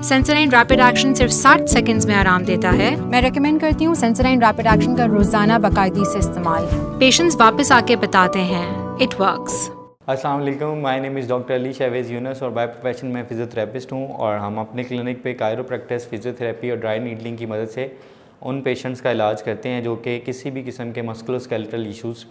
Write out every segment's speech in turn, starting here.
Sensodyne rapid action सिर्फ 60 seconds में आराम देता है। मैं रेकमेंड करती हूँ सेंसोडाइन रैपिड एक्शन का रोजाना बाकायदगी से इस्तेमाल। पेशेंट्स वापस आके बताते हैं इट वर्क्स। अस्सलाम वालेकुम, my name is doctor Ali Shahvez Younus और बाय प्रोफेशन मैं फिजियोथेरेपिस्ट हूँ और हम अपने क्लिनिक पे कायरोप्रैक्टिस, फिजियोथेरेपी और ड्राई नीडलिंग की मदद से उन पेशेंट्स का इलाज करते हैं जो कि किसी भी किस्म के मस्कुलोस्केलेटल इश्यूज़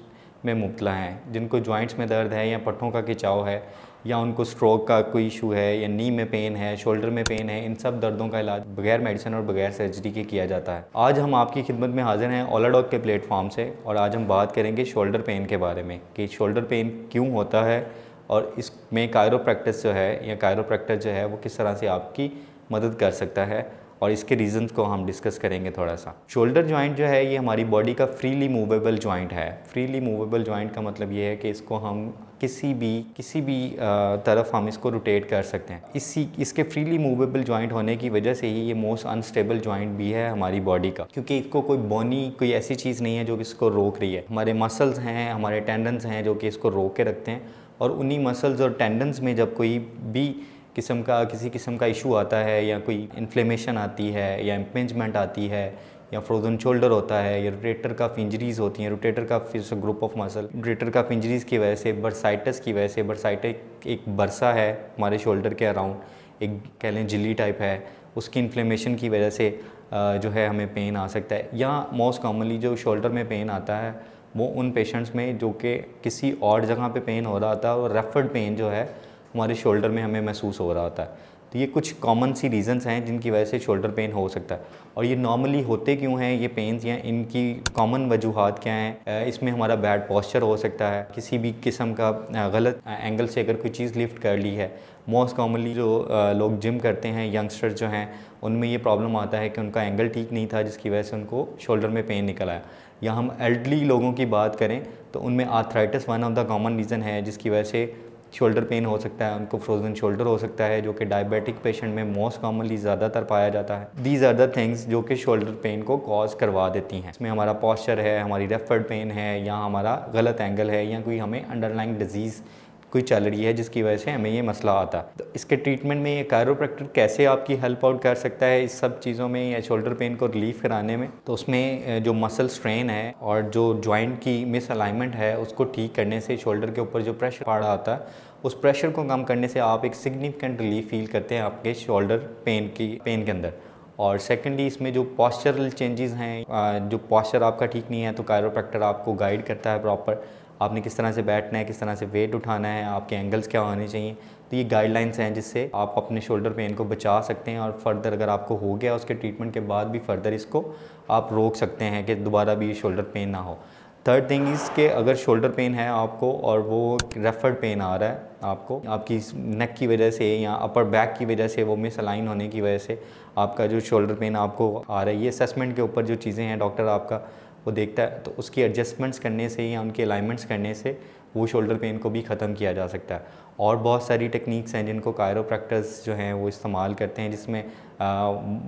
में मुब्तला हैं, जिनको जॉइंट्स में दर्द है या पट्टों का खिंचाव है या उनको स्ट्रोक का कोई इशू है या नी में पेन है, शोल्डर में पेन है। इन सब दर्दों का इलाज बगैर मेडिसिन और बगैर सर्जरी के किया जाता है। आज हम आपकी खिदमत में हाजिर हैं ओलाडॉक के प्लेटफॉर्म से और आज हम बात करेंगे शोल्डर पेन के बारे में कि शोल्डर पेन क्यों होता है और इसमें कायरोप्रैक्टिस जो है या कायरोप्रैक्टर जो है वो किस तरह से आपकी मदद कर सकता है और इसके रीज़न्स को हम डिस्कस करेंगे थोड़ा सा। शोल्डर जॉइंट जो है ये हमारी बॉडी का फ्रीली मूवेबल जॉइंट है। फ्रीली मूवेबल जॉइंट का मतलब ये है कि इसको हम किसी भी तरफ हम इसको रोटेट कर सकते हैं। इसके फ्रीली मूवेबल जॉइंट होने की वजह से ही ये मोस्ट अनस्टेबल जॉइंट भी है हमारी बॉडी का, क्योंकि इसको कोई ऐसी चीज़ नहीं है जो इसको रोक रही है। हमारे मसल्स हैं, हमारे टेंडन्स हैं जो कि इसको रोक के रखते हैं और उन्हीं मसल्स और टेंडन्स में जब कोई भी किसी किस्म का इशू आता है या कोई इन्फ्लेमेशन आती है या इम्पिंजमेंट आती है या फ्रोजन शोल्डर होता है या रोटेटर कफ इंजरीज़ होती हैं, rotator cuff is a group of muscle, rotator cuff injuries की वजह से, बर्साइटिस की वजह से, बर्साइटिस एक बरसा है हमारे शोल्डर के अराउंड, एक कह लें झिल्ली टाइप है, उसकी इन्फ्लेमेशन की वजह से जो है हमें पेन आ सकता है। या मोस्ट कॉमनली जो शोल्डर में पेन आता है वो उन पेशेंट्स में जो कि किसी और जगह पे पेन हो रहा होता है और रेफर्ड पेन जो है हमारे शोल्डर में हमें महसूस हो रहा होता है। तो ये कुछ कॉमन सी रीज़न्स हैं जिनकी वजह से शोल्डर पेन हो सकता है। और ये नॉर्मली होते क्यों हैं ये पेन्स या इनकी कॉमन वजूहात क्या हैं? इसमें हमारा बैड पोस्चर हो सकता है, किसी भी किस्म का गलत एंगल से अगर कोई चीज़ लिफ्ट कर ली है। मोस्ट कॉमनली जो लोग जिम करते हैं, यंगस्टर्स जो हैं, उनमें ये प्रॉब्लम आता है कि उनका एंगल ठीक नहीं था जिसकी वजह से उनको शोल्डर में पेन निकल आया। या हम एल्डरली लोगों की बात करें तो उनमें arthritis one of the common reason है जिसकी वजह से शोल्डर पेन हो सकता है। उनको फ्रोजन शोल्डर हो सकता है जो कि डायबिटिक पेशेंट में मोस्ट कॉमनली ज़्यादातर पाया जाता है। दीज आर द थिंग्स जो कि शोल्डर पेन को कॉज करवा देती हैं। इसमें हमारा पॉस्चर है, हमारी रेफर्ड पेन है या हमारा गलत एंगल है या कोई हमें अंडरलाइंग डिजीज़ कोई चल रही है जिसकी वजह से हमें ये मसला आता है। तो इसके ट्रीटमेंट में ये कायरोप्रैक्टर कैसे आपकी हेल्प आउट कर सकता है इस सब चीज़ों में या शोल्डर पेन को रिलीफ कराने में? तो उसमें जो मसल स्ट्रेन है और जो जॉइंट की मिस अलाइनमेंट है उसको ठीक करने से शोल्डर के ऊपर जो प्रेशर पड़ रहा होता है उस प्रेशर को कम करने से आप एक सिग्निफिकेंट रिलीफ फील करते हैं आपके शोल्डर पेन के अंदर। और सेकेंडली इसमें जो पॉस्चरल चेंजेस हैं, जो पॉस्चर आपका ठीक नहीं है तो कायरोप्रैक्टर आपको गाइड करता है प्रॉपर आपने किस तरह से बैठना है, किस तरह से वेट उठाना है, आपके एंगल्स क्या होने चाहिए। तो ये गाइडलाइंस हैं जिससे आप अपने शोल्डर पेन को बचा सकते हैं और फर्दर अगर आपको हो गया उसके ट्रीटमेंट के बाद भी फर्दर इसको आप रोक सकते हैं कि दोबारा भी शोल्डर पेन ना हो। थर्ड थिंग इज़ कि अगर शोल्डर पेन है आपको और वो रेफर्ड पेन आ रहा है आपको आपकी नेक की वजह से या अपर बैक की वजह से, वो मिस अलाइन होने की वजह से आपका जो शोल्डर पेन आपको आ रहा है, ये असेसमेंट के ऊपर जो चीज़ें हैं डॉक्टर आपका वो देखता है, तो उसकी एडजस्टमेंट्स करने से या उनके अलाइनमेंट्स करने से वो शोल्डर पेन को भी ख़त्म किया जा सकता है। और बहुत सारी टेक्निक्स हैं जिनको कायरोप्रैक्टर्स जो हैं वो इस्तेमाल करते हैं, जिसमें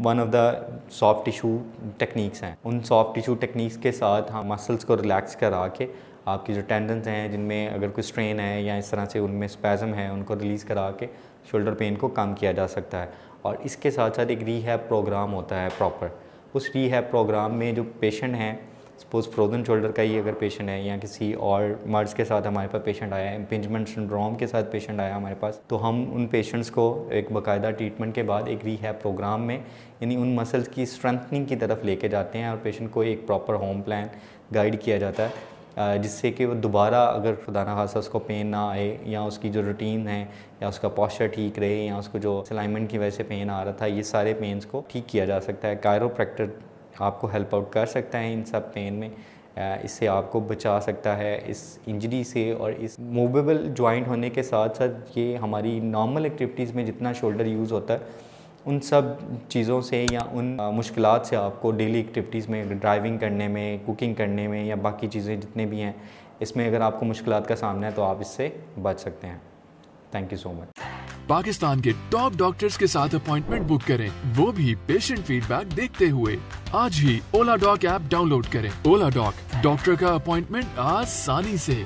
one of the soft tissue techniques हैं। उन सॉफ्ट टिशू टेक्निक्स के साथ हम मसल्स को रिलैक्स करा के आपकी जो टेंडन्स हैं जिनमें अगर कोई स्ट्रेन है या इस तरह से उनमें स्पैज़म है उनको रिलीज़ करा के शोल्डर पेन को कम किया जा सकता है। और इसके साथ साथ एक रीहैब प्रोग्राम होता है प्रॉपर। उस रीहैब प्रोग्राम में जो पेशेंट हैं, सपोज़ फ्रोजन शोल्डर का ही अगर पेशेंट है या किसी और मर्ज़ के साथ हमारे पास पेशेंट आया है, इम्पिंजमेंट सिंड्रोम के साथ पेशेंट आया हमारे पास, तो हम उन पेशेंट्स को एक बाकायदा ट्रीटमेंट के बाद एक रीहैब प्रोग्राम में यानी उन मसल्स की स्ट्रेंथनिंग की तरफ लेके जाते हैं और पेशेंट को एक प्रॉपर होम प्लान गाइड किया जाता है जिससे कि वो दोबारा अगर खुदा ना खास्ता उसको पेन ना आए या उसकी जो रूटीन है या उसका पॉस्चर ठीक रहे या उसको जो अलाइनमेंट की वजह से पेन आ रहा था, ये सारे पेन्स को ठीक किया जा सकता है। कायरोप्रैक्टर आपको हेल्प आउट कर सकता है इन सब पेन में, इससे आपको बचा सकता है इस इंजरी से। और इस मूवेबल जॉइंट होने के साथ साथ ये हमारी नॉर्मल एक्टिविटीज़ में जितना शोल्डर यूज़ होता है उन सब चीज़ों से या उन मुश्किलात से आपको डेली एक्टिविटीज़ में, ड्राइविंग करने में, कुकिंग करने में या बाकी चीज़ें जितने भी हैं, इसमें अगर आपको मुश्किलात का सामना है तो आप इससे बच सकते हैं। Thank you so much. Pakistan के टॉप डॉक्टर्स के साथ अपॉइंटमेंट बुक करें, वो भी पेशेंट फीडबैक देखते हुए। आज ही ओलाडॉक ऐप डाउनलोड करें। ओलाडॉक, डॉक्टर का अपॉइंटमेंट आसानी से।